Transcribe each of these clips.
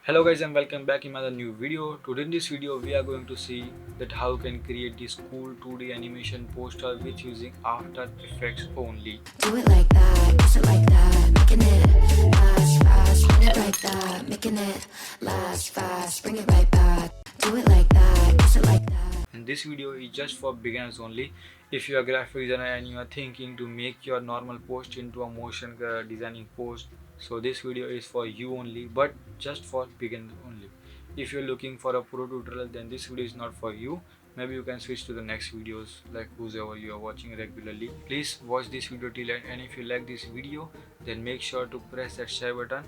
Hello guys and welcome back in another new video. Today in this video we are going to see that how you can create this cool 2D animation poster with using After Effects only. Do it like that, push it like that, making it last fast. Bring it like that, making it last fast. Bring it right back. Do it like that, push it like that. And this video is just for beginners only. If you are a graphic designer and you are thinking to make your normal post into a motion designing post, so this video is for you only, but just for beginners only. If you're looking for a pro tutorial, then this video is not for you. Maybe you can switch to the next videos, like whoever you are watching regularly. Please watch this video till end, and if you like this video, then make sure to press that share button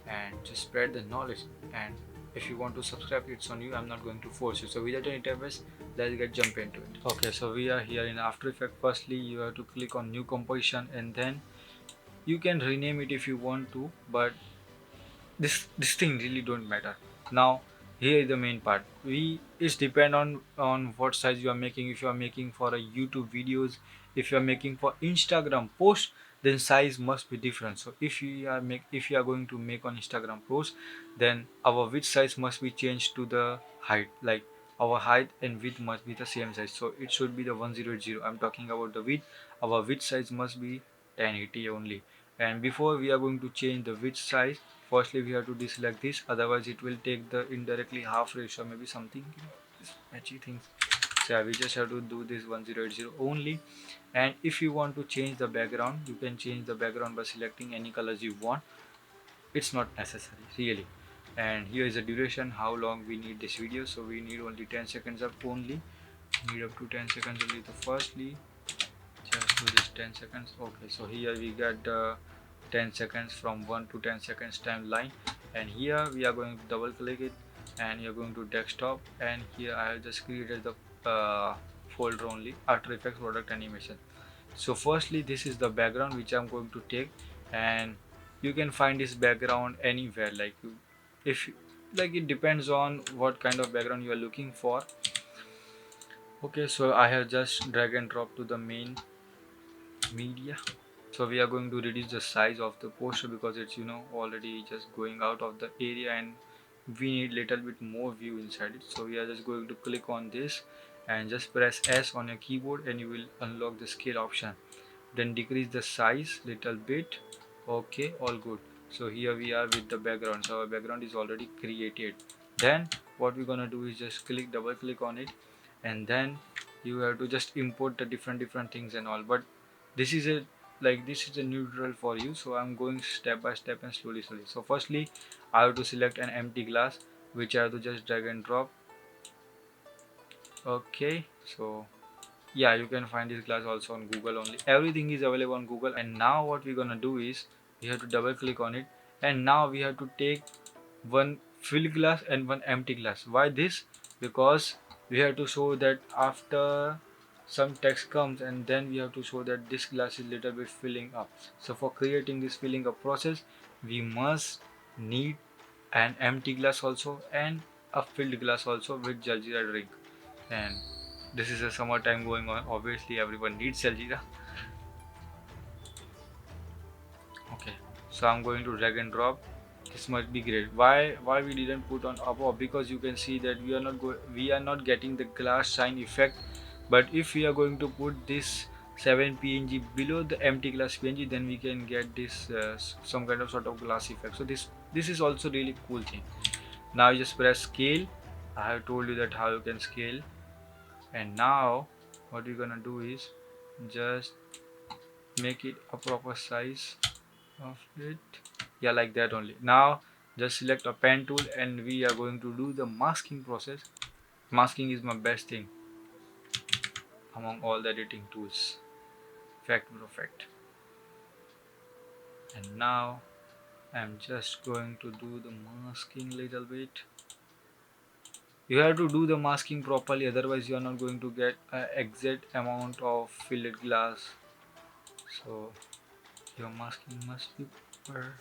and just spread the knowledge. And if you want to subscribe, it's on you. I'm not going to force you. So without any time waste, let's get jump into it. Okay, so we are here in After Effects. Firstly, you have to click on new composition, and then you can rename it if you want to, but this thing really don't matter. Now here is the main part. It's depend on what size you are making. If you are making for a YouTube videos, if you are making for Instagram post, then size must be different. So if you are going to make on Instagram post, then our width size must be changed to the height. Like our height and width must be the same size, so it should be the 1080. I'm talking about the width. Our width size must be 1080 only. And before we are going to change the width size, firstly we have to deselect this, otherwise it will take the indirectly half ratio, maybe something, this matchy things. So yeah, we just have to do this 1080 only. And if you want to change the background, you can change the background by selecting any colors you want. It's not necessary really. And here is the duration, how long we need this video. So we need only 10 seconds up only, need up to 10 seconds only. The firstly just do this 10 seconds. Okay, so here we got 10 seconds from 1 to 10 seconds timeline, and here we are going to double click it, and you're going to desktop, and here I have just created the folder only, After Effects product animation. So firstly this is the background which I'm going to take, and you can find this background anywhere, like if like it depends on what kind of background you are looking for. Okay, so I have just drag and drop to the main media. So we are going to reduce the size of the poster because it's already just going out of the area, and we need little bit more view inside it. So we are just going to click on this and just press S on your keyboard, and you will unlock the scale option. Then decrease the size little bit. Okay, all good. So here we are with the background. So our background is already created. Then what we're gonna do is just double click on it, and then you have to just import the different things and all. But this is a this is a neutral for you, so I'm going step by step and slowly. So firstly I have to select an empty glass, which I have to just drag and drop. Okay, so yeah, you can find this glass also on Google only. Everything is available on Google. And now what we're gonna do is we have to double click on it, and now we have to take one filled glass and one empty glass. Why this? Because we have to show that after some text comes, and then we have to show that this glass is little bit filling up. So for creating this filling up process, we must need an empty glass also and a filled glass also with jaljeera drink. And this is a summertime going on, obviously everyone needs jaljeera. Okay, so I'm going to drag and drop. This must be great. Why we didn't put on above? Because you can see that we are not getting the glass shine effect. But if we are going to put this 7 png below the empty glass png, then we can get this some kind of sort of glass effect. So this is also really cool thing. Now you just press scale. I have told you that how you can scale. And now what we're gonna do is just make it a proper size of it. Yeah, like that only. Now just select a pen tool, and we are going to do the masking process. Masking is my best thing among all the editing tools. Fact bro, fact. And now I'm just going to do the masking little bit. You have to do the masking properly, otherwise you are not going to get an exact amount of filled glass. So your masking must be proper.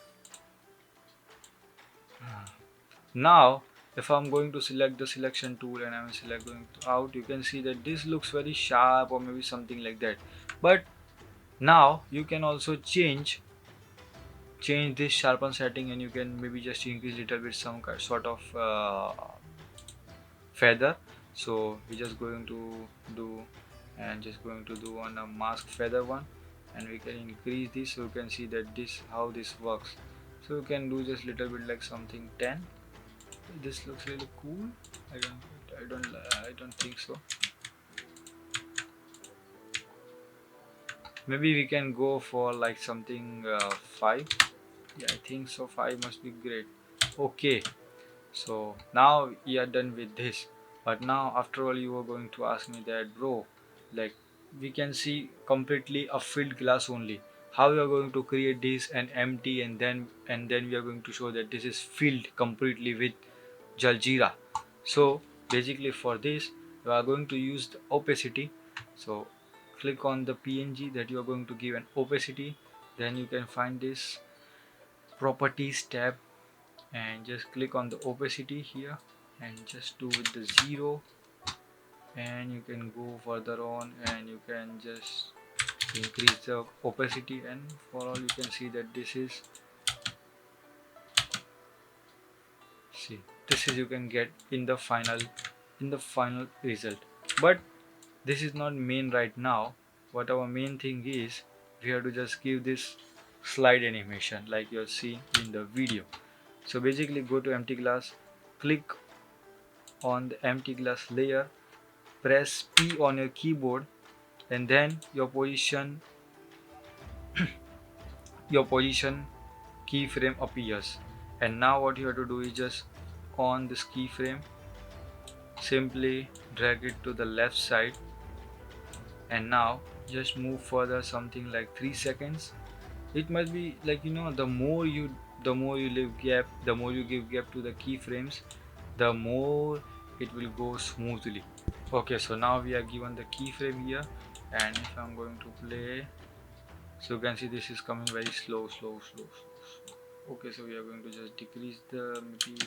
Now if I'm going to select the selection tool and I'm going to out, you can see that this looks very sharp or maybe something like that. But now you can also change change this sharpen setting, and you can maybe just increase little bit some sort of feather. So we're just going to do, and just going to do on a mask feather one, and we can increase this so you can see that this how this works. So you can do just little bit like something 10. This looks really cool. I don't think so. Maybe we can go for like something 5. Yeah, I think so, 5 must be great. Okay, so now we are done with this. But now after all, you were going to ask me that, bro, like we can see completely a filled glass only. How you are going to create this and empty, and then we are going to show that this is filled completely with Jaljeera. So basically for this you are going to use the opacity. So click on the PNG that you are going to give an opacity. Then you can find this properties tab and just click on the opacity here and just do with the 0, and you can go further on and you can just increase the opacity, and for all you can see that this is, see, this is you can get in the final result. But this is not main right now. What our main thing is, we have to just give this slide animation like you're seeing in the video. So basically go to empty glass, click on the empty glass layer, press P on your keyboard, and then your position keyframe appears. And now what you have to do is just on this keyframe, simply drag it to the left side, and now just move further something like 3 seconds. It must be like, the more you leave gap, the more you give gap to the keyframes, the more it will go smoothly. Okay, so now we are given the keyframe here, and if I'm going to play, so you can see this is coming very slow, slow, slow, slow, slow. Okay, so we are going to just decrease the, maybe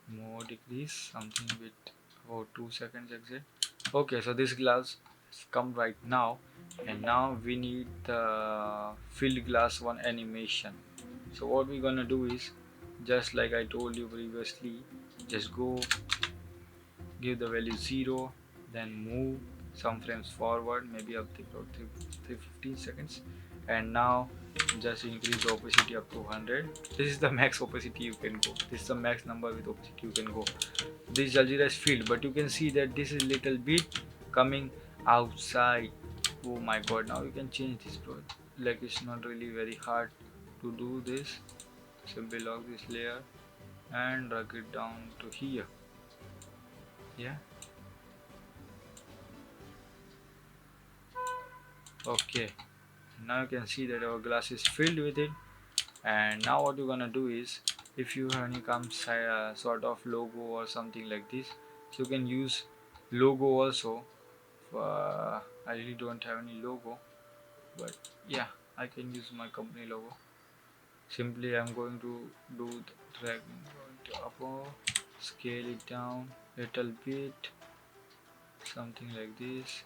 more decrease something with about 2 seconds exit. Okay, so this glass has come right now, and now we need the filled glass one animation. So what we're gonna do is, just like I told you previously, just go give the value 0, then move some frames forward, maybe up to about 15 seconds, and now just increase the opacity up to 100. This is the max opacity you can go, this is the max number with opacity you can go. This Jaljeera is filled, but you can see that this is little bit coming outside. Oh my god, now you can change this, bro. Like, it's not really very hard to do this. Simply lock this layer and drag it down to here. Yeah, okay, now you can see that our glass is filled with it. And now what you're gonna do is, if you have any sort of logo or something like this, so you can use logo also. I really don't have any logo, but yeah, I can use my company logo. Simply I'm going to do the dragging, going to up, scale it down little bit, something like this.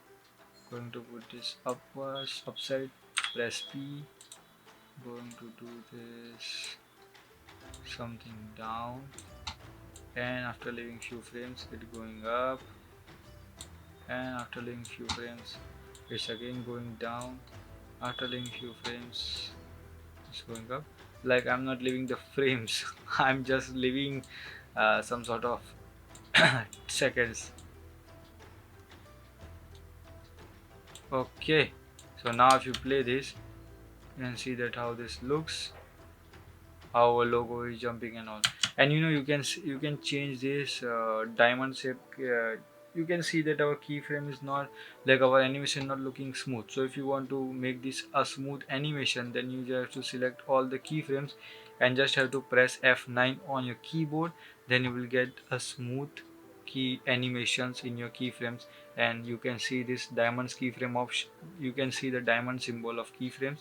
Going to put this upwards, upside, press P. Going to do this something down, and after leaving few frames it's going up, and after leaving few frames it's again going down, after leaving few frames it's going up. Like, I'm not leaving the frames, I'm just leaving some sort of seconds. Okay, so now if you play this, you can see that how this looks, our logo is jumping and all. And you can change this diamond shape. You can see that our keyframe is not, like, our animation not looking smooth. So if you want to make this a smooth animation, then you just have to select all the keyframes and just have to press F9 on your keyboard. Then you will get a smooth key animations in your keyframes. And you can see this diamonds keyframe option, you can see the diamond symbol of keyframes,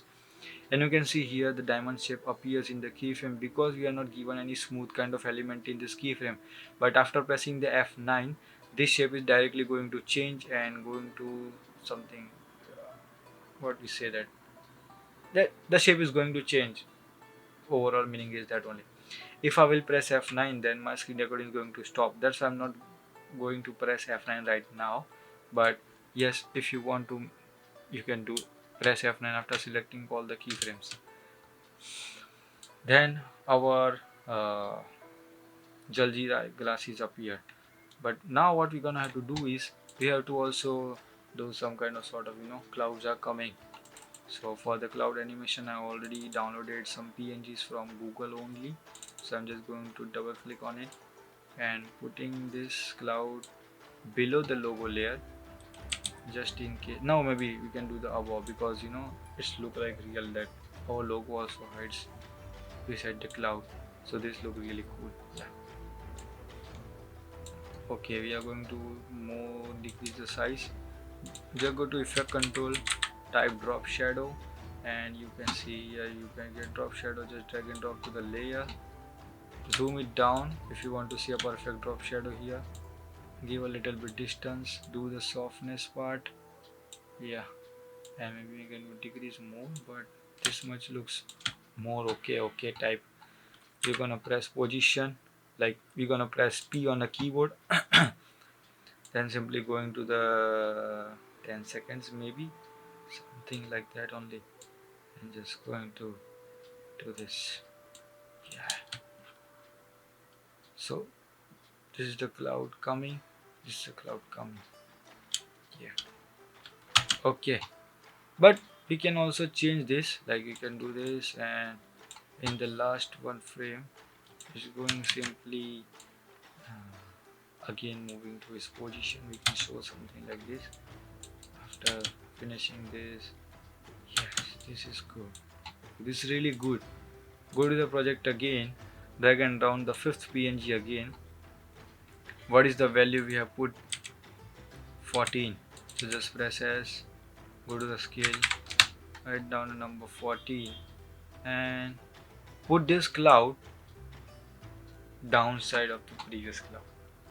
and you can see here the diamond shape appears in the keyframe because we are not given any smooth kind of element in this keyframe. But after pressing the F9, this shape is directly going to change and going to something, what we say that, the shape is going to change. Overall meaning is that only. If I will press F9, then my screen recording is going to stop. That's why I'm not going to press F9 right now. But yes, if you want to, you can do press F9 after selecting all the keyframes. Then our Jaljeera glasses appear. But now what we're gonna have to do is we have to also do some kind of sort of clouds are coming. So for the cloud animation, I already downloaded some PNGs from Google only. So I'm just going to double click on it and putting this cloud below the logo layer, just in case. Now maybe we can do the above, because it's look like real that our logo also hides beside the cloud. So this look really cool. Yeah. Okay, we are going to more decrease the size. Just go to effect control, type drop shadow, and you can see here you can get drop shadow. Just drag and drop to the layer, zoom it down if you want to see a perfect drop shadow here. Give a little bit distance, do the softness part. Yeah, and maybe we can decrease more, but this much looks more okay type. We're gonna press position, like we're gonna press P on the keyboard. Then simply going to the 10 seconds, maybe something like that only, and just going to do this. Yeah, so this is the cloud coming, this is the cloud coming. Yeah, okay, but we can also change this, like we can do this, and in the last one frame is going simply again moving to his position. We can show something like this after finishing this. Yes, this is good, this is really good. Go to the project again, drag and down the fifth PNG again. What is the value we have put? 14. So just press S, go to the scale, write down the number 14, and put this cloud downside of the previous cloud.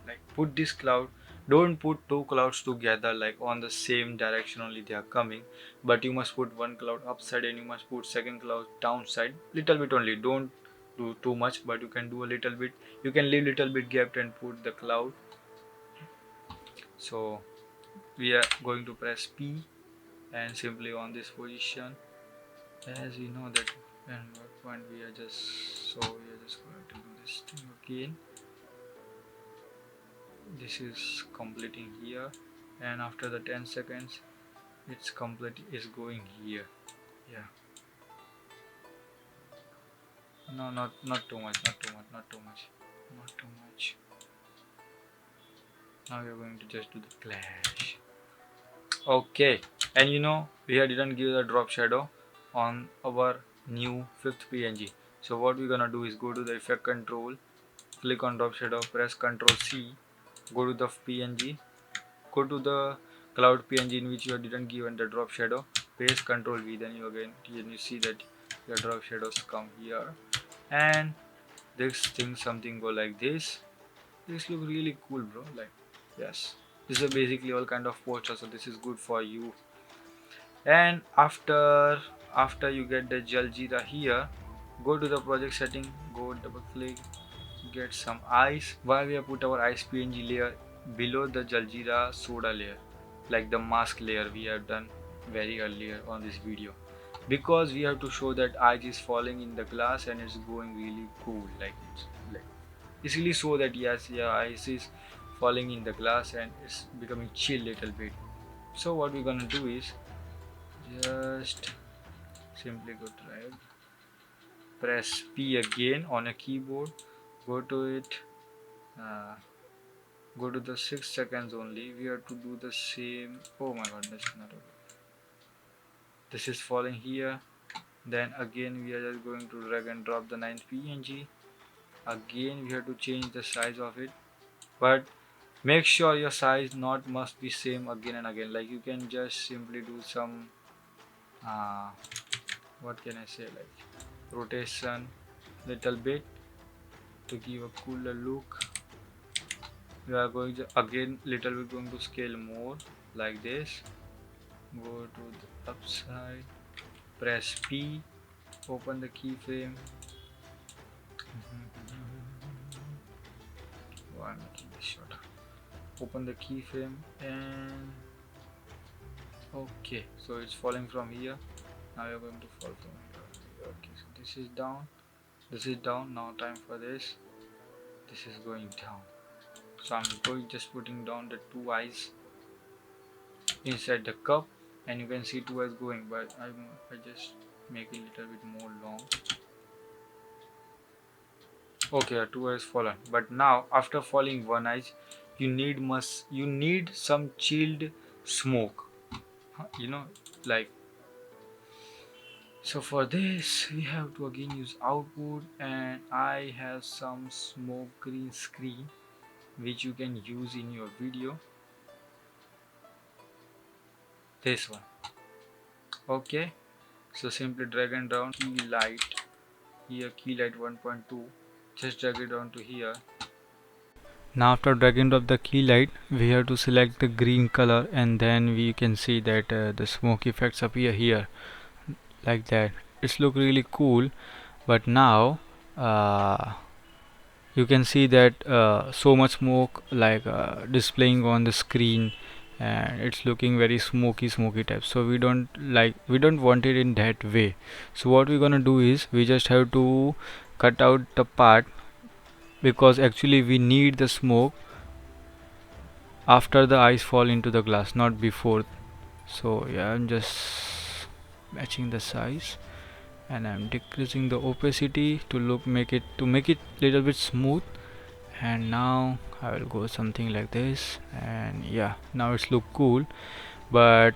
Like put this cloud, don't put two clouds together like on the same direction only they are coming, but you must put one cloud upside and you must put second cloud downside, little bit only. Don't do too much, but you can do a little bit. You can leave little bit gap and put the cloud. So we are going to press P and simply on this position, as we know that and what point we are just, so we are just going to do this thing again. This is completing here, and after the 10 seconds it's complete is going here. Yeah, no, not too much, not too much. Now we are going to just do the clash. Okay, and we didn't give the drop shadow on our new fifth PNG. So what we're gonna do is go to the effect control, click on drop shadow, press Ctrl C, go to the PNG, go to the cloud PNG in which you didn't give the drop shadow, paste Ctrl V, then you see that your drop shadows come here, and this thing something go like this. This look really cool, bro. Like, yes, this is basically all kind of poster, so this is good for you. And after you get the Jaljeera here, go to the project setting, go double click, get some ice. Why we have put our ice PNG layer below the Jaljeera soda layer, like the mask layer we have done very earlier on this video, because we have to show that ice is falling in the glass and it's going really cool, like it's like easily show that yes, yeah, ice is falling in the glass and it's becoming chill little bit. So what we're gonna do is just simply go drag, press P again on a keyboard, go to it, uh, go to the 6 seconds only. We have to do the same. Oh my god, that's not okay. This is falling here. Then again we are just going to drag and drop the 9th PNG. Again we have to change the size of it, but make sure your size not must be same again and again. Like you can just simply do some uh, what can I say, like rotation little bit to give a cooler look. We are going to again little bit going to scale more like this, go to the upside, press P, open the keyframe. Oh, I'm making this shorter. Open the keyframe and okay, so it's falling from here. Now you're going to fall from here. Okay, so this is down. This is down. Now time for this. This is going down. So I'm going just putting down the two eyes inside the cup, and you can see two eyes going, but I just make it a little bit more long. Okay, two eyes fallen, but now after falling one eye, you need some chilled smoke. You know, like, so for this we have to again use output, and I have some smoke green screen which you can use in your video. This one. Okay, so simply drag and down key light here, key light 1.2, just drag it down to here. Now after dragging up the key light, we have to select the green color, and then we can see that the smoke effects appear here like that. It's look really cool, but now you can see that so much smoke like displaying on the screen, and it's looking very smoky type, so we don't want it in that way. So what we're gonna do is we just have to cut out the part, because actually we need the smoke after the ice fall into the glass, not before. So yeah, I'm just matching the size, and I'm decreasing the opacity to make it little bit smooth. And now I will go something like this, and yeah, now it's look cool, but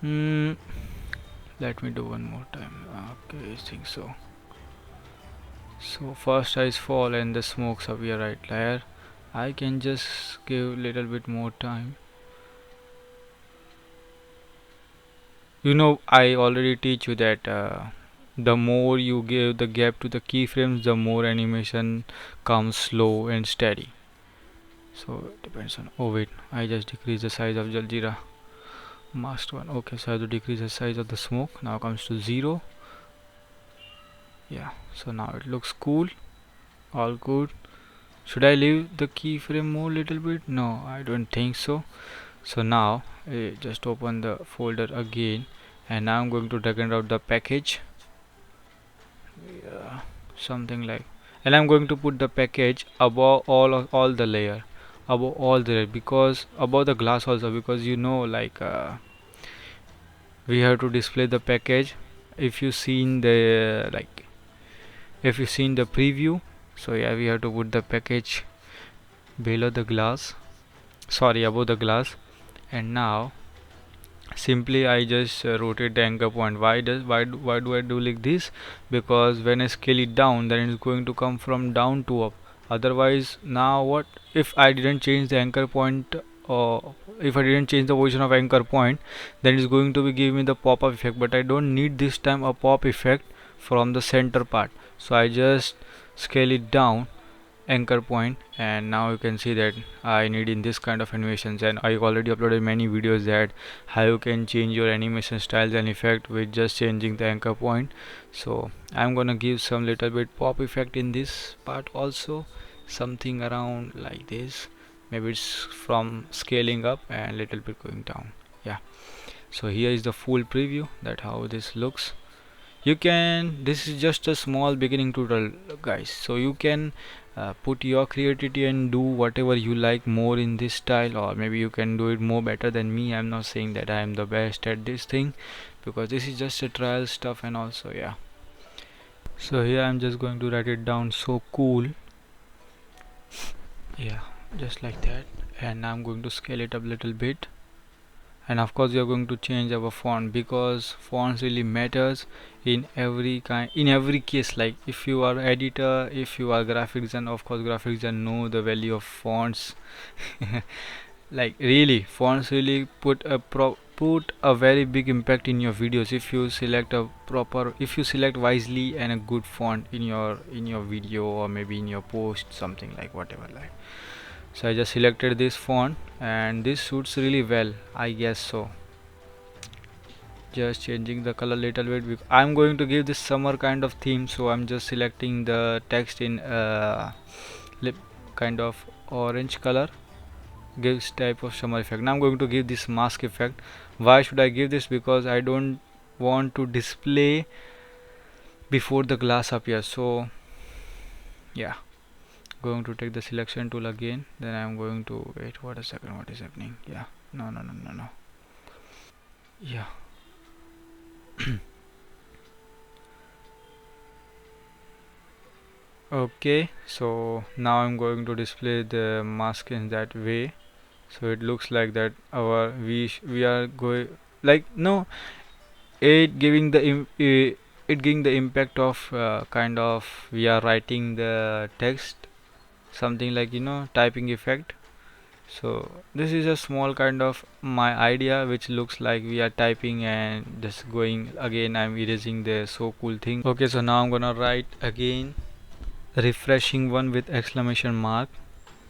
let me do one more time. Okay, I think so. So first ice fall and the smokes appear right there. I can just give little bit more time. You know, I already teach you that the more you give the gap to the keyframes, the more animation comes slow and steady. So it depends on. Oh wait, I just decrease the size of Jaljeera masked one. Okay, so I have to decrease the size of the smoke. Now comes to 0. Yeah, so now it looks cool, all good. Should I leave the keyframe more little bit? No, I don't think so. So now just open the folder again, and now I'm going to drag and drop the package. Yeah, something like, and I'm going to put the package above all the layer, above all the, because above the glass also, because you know, like we have to display the package. If you seen the like if you seen the preview, so yeah, we have to put the package below the glass, sorry, above the glass. And now simply I just rotate the anchor point. Why do I do like this? Because when I scale it down, then it's going to come from down to up. Otherwise, now what if I didn't change the anchor point, or if I didn't change the position of anchor point, then it's going to be giving me the pop-up effect. But I don't need this time a pop effect from the center part, so I just scale it down anchor point, and now you can see that I need in this kind of animations. And I already uploaded many videos that how you can change your animation styles and effect with just changing the anchor point. So I'm gonna give some little bit pop effect in this part also, something around like this. Maybe it's from scaling up and little bit going down. Yeah, so here is the full preview that how this looks. You can, this is just a small beginning tutorial guys, so you can put your creativity and do whatever you like more in this style, or maybe you can do it more better than me. I'm not saying that I am the best at this thing, because this is just a trial stuff. And also, yeah, so here I'm just going to write it down, so cool. Yeah, just like that. And I'm going to scale it up a little bit. And of course we are going to change our font, because fonts really matters in every case. Like if you are editor, if you are graphic designer, of course graphic designer know the value of fonts. Like really, fonts really put a very big impact in your videos. If you select wisely and a good font in your video, or maybe in your post, something like whatever, like. So I just selected this font, and this suits really well, I guess so. just changing the color little bit. I'm going to give this summer kind of theme, so I'm just selecting the text in lip kind of orange color, gives type of summer effect. Now I'm going to give this mask effect. Why should I give this? Because I don't want to display before the glass appears. So yeah, going to take the selection tool again, then I'm going to wait, what a second, what is happening? Yeah, no. Yeah. Okay, so now I'm going to display the mask in that way, so it looks like that our we are going like, no, it giving the it giving the impact of kind of we are writing the text, something like, typing effect. So this is a small kind of my idea which looks like we are typing and just going again. I'm erasing the so cool thing. Okay, so now I'm gonna write again refreshing one with exclamation mark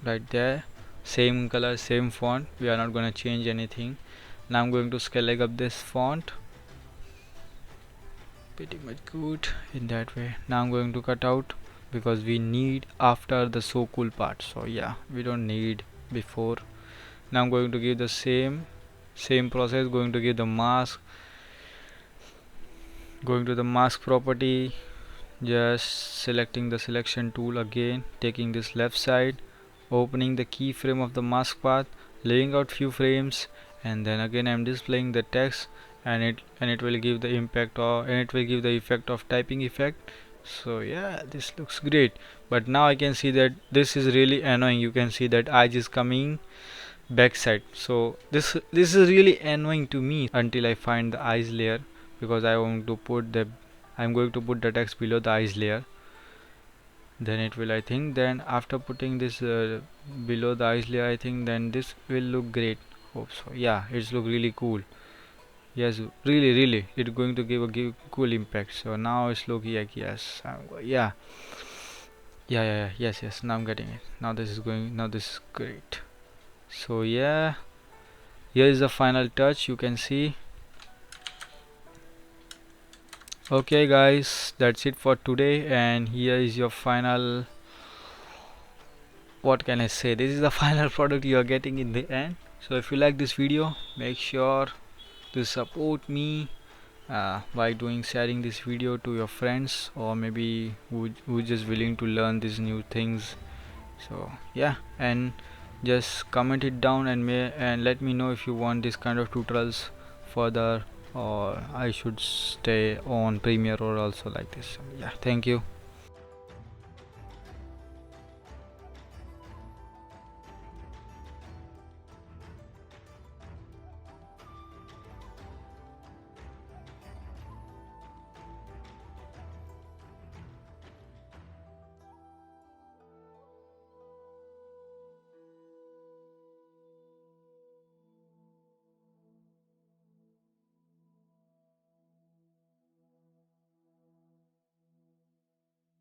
right there, same color, same font, we are not gonna change anything. Now I'm going to scale up this font pretty much good in that way. Now I'm going to cut out because we need after the so cool part, so yeah, we don't need before. Now I'm going to give the same process, going to give the mask, going to the mask property, just selecting the selection tool again, taking this left side, opening the keyframe of the mask path, laying out few frames, and then again I'm displaying the text, and it will give the impact, or and it will give the effect of typing effect. So yeah, this looks great. But now I can see that this is really annoying. You can see that eyes is coming backside, so this is really annoying to me until I find the eyes layer, because I'm going to put the text below the eyes layer, then it will, I think, then after putting this below the eyes layer, I think then this will look great. Hope so. Yeah, it's look really cool. Yes, really it's going to give cool impact. So now it's look like, yes, yes, now I'm getting it. Now this is great. So yeah, here is the final touch, you can see. Okay guys, that's it for today, and here is your final, what can I say, this is the final product you are getting in the end. So if you like this video, make sure to support me by doing sharing this video to your friends, or maybe who just willing to learn these new things. So yeah, and just comment it down, and let me know if you want this kind of tutorials further, or I should stay on Premiere or also like this. Yeah, thank you.